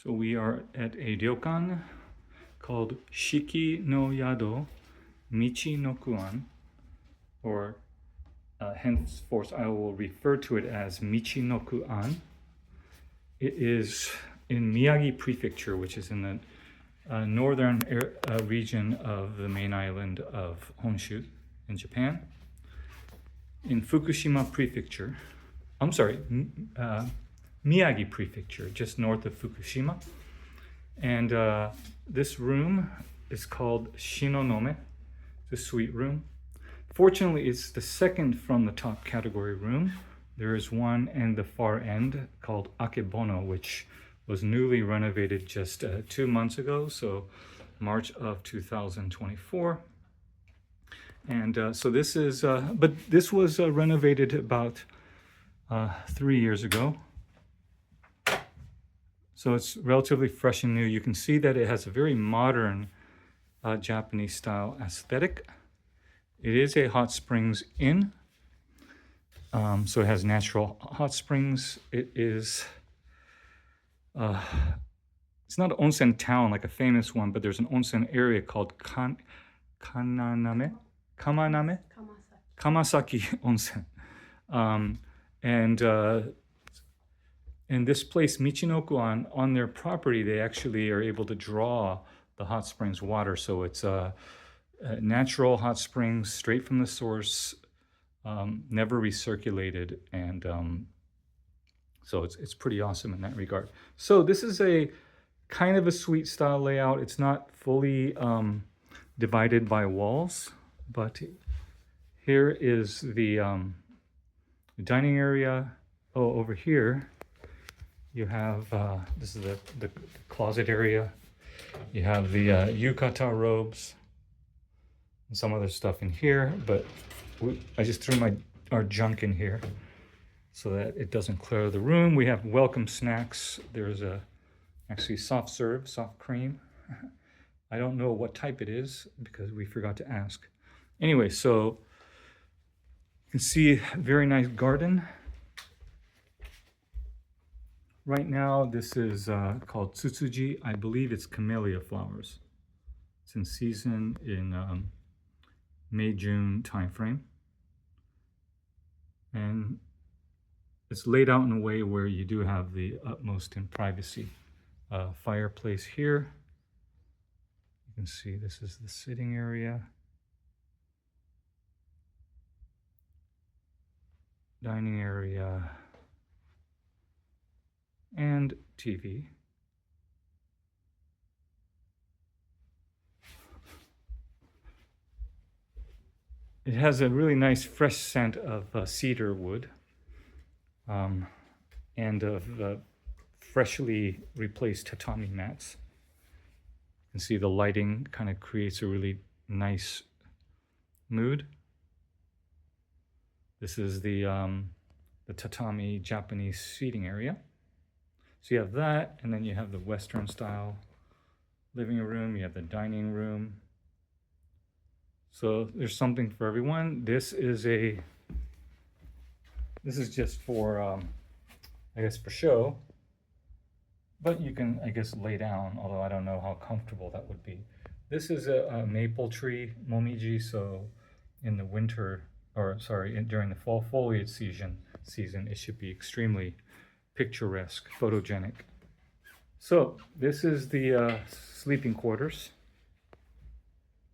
So we are at a Ryokan called Shiki No Yado Michinokuan, or henceforth I will refer to it as Michinoku-an. It is in Miyagi Prefecture, which is in the northern region of the main island of Honshu in Japan. In Fukushima Prefecture, Miyagi Prefecture, just north of Fukushima. And this room is called Shinonome, the suite room. Fortunately, it's the second from the top category room. There is one in the far end called Akebono, which was newly renovated just 2 months ago, so March of 2024. And so this is, but this was renovated about 3 years ago. So it's relatively fresh and new. You can see that it has a very modern Japanese style aesthetic. It is a hot springs inn. So it has natural hot springs. It is, it's not an onsen town like a famous one, but there's an onsen area called Kamasaki Onsen. And this place, Michinoku-an, on their property, they actually are able to draw the hot springs water. So it's natural hot springs, straight from the source, never recirculated. And so it's pretty awesome in that regard. So this is a kind of a suite style layout. It's not fully divided by walls, but here is the dining area. Oh, over here, you have, this is the closet area. You have the yukata robes and some other stuff in here, but I just threw our junk in here so that it doesn't clutter the room. We have welcome snacks. There's actually soft serve, soft cream. I don't know what type it is because we forgot to ask. Anyway, so you can see a very nice garden. Right now, this is called tsutsuji. I believe it's camellia flowers. It's in season in May-June timeframe. And it's laid out in a way where you do have the utmost in privacy. Fireplace here. You can see this is the sitting area. Dining area. And TV. It has a really nice fresh scent of cedar wood and of freshly replaced tatami mats. You can see the lighting kind of creates a really nice mood. This is the tatami Japanese seating area. So you have that, and then you have the Western style living room, you have the dining room. So there's something for everyone. This is just for, I guess for show, but you can, I guess, lay down, although I don't know how comfortable that would be. This is a maple tree, momiji, so in the winter, or sorry, during the fall foliage season, it should be extremely picturesque, photogenic. So this is the sleeping quarters.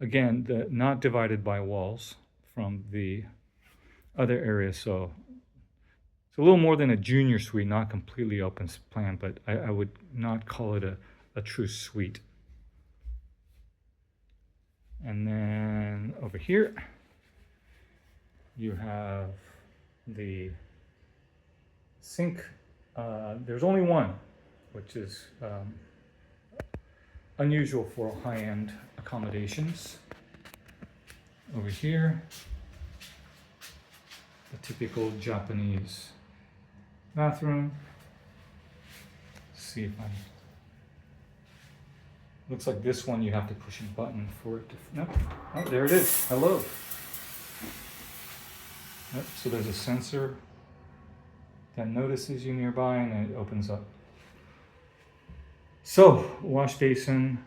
Again, not divided by walls from the other area, so it's a little more than a junior suite, not completely open plan, but I would not call it a true suite. And then over here, you have the sink. There's only one, which is unusual for high-end accommodations. Over here, the typical Japanese bathroom. Let's see if looks like this one you have to push a button for it to, nope. Oh, there it is, hello. Yep, so there's a sensor that notices you nearby and it opens up. So, wash basin,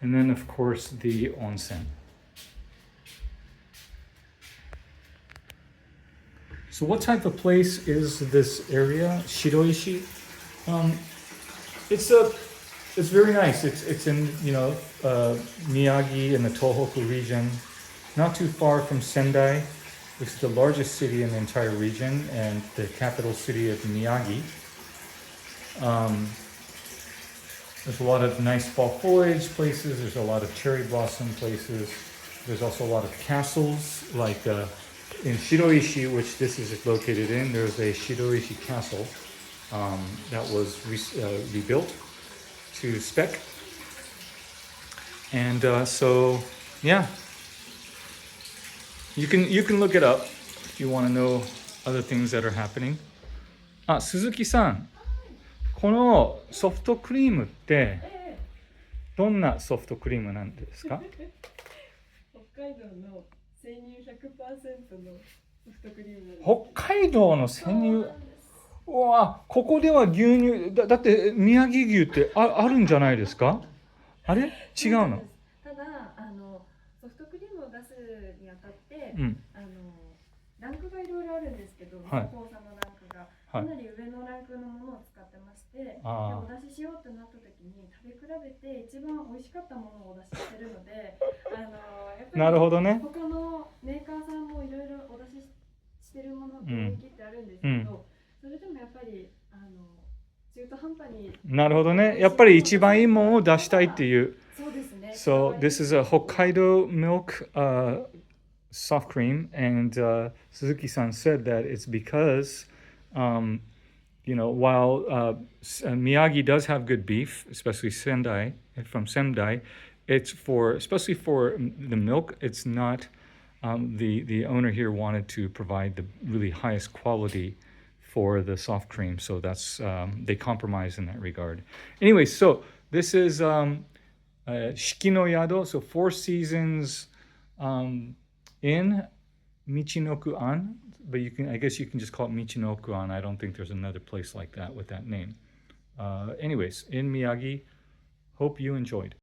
and then of course the onsen. So what type of place is this area, Shiroishi? It's very nice. It's in Miyagi in the Tohoku region, not too far from Sendai, which is the largest city in the entire region and the capital city of Miyagi. There's a lot of nice fall foliage places. There's a lot of cherry blossom places. There's also a lot of castles, like in Shiroishi, which this is located in. There's a Shiroishi castle that was rebuilt to spec. And so, yeah, you can look it up if you want to know other things that are happening. あ、鈴木さん、このソフトクリームってどんなソフトクリームなんですか？北海道の生乳 100% のソフトクリームなんです。北海道の生乳。うわ、ここでは牛乳だって宮城牛ってあるんじゃないですか？あれ違うの？ただソフトクリームを出すにあたって、ランクがいろいろあるんですけど、はい、濃さのランクがかなり上のランクのものを使ってまして、でお出ししようってなった時に食べ比べて一番美味しかったものをお出ししてるので、やっぱりなるほどね。他のメーカーさんもいろいろお出ししてるもの人気ってあるんですけど、それでもやっぱり中途半端に。なるほどね。やっぱり一番いいものを出したいっていう。そうですね。So this is a Hokkaido milk soft cream, and Suzuki-san said that it's because, while Miyagi does have good beef, especially from Sendai, especially for the milk, it's not. The owner here wanted to provide the really highest quality for the soft cream, so that's they compromise in that regard. Anyway, so this is Shiki no Yado, so 4 seasons in Michinoku-an, but I guess you can just call it Michinoku-an. I don't think there's another place like that with that name. Anyways, in Miyagi, hope you enjoyed.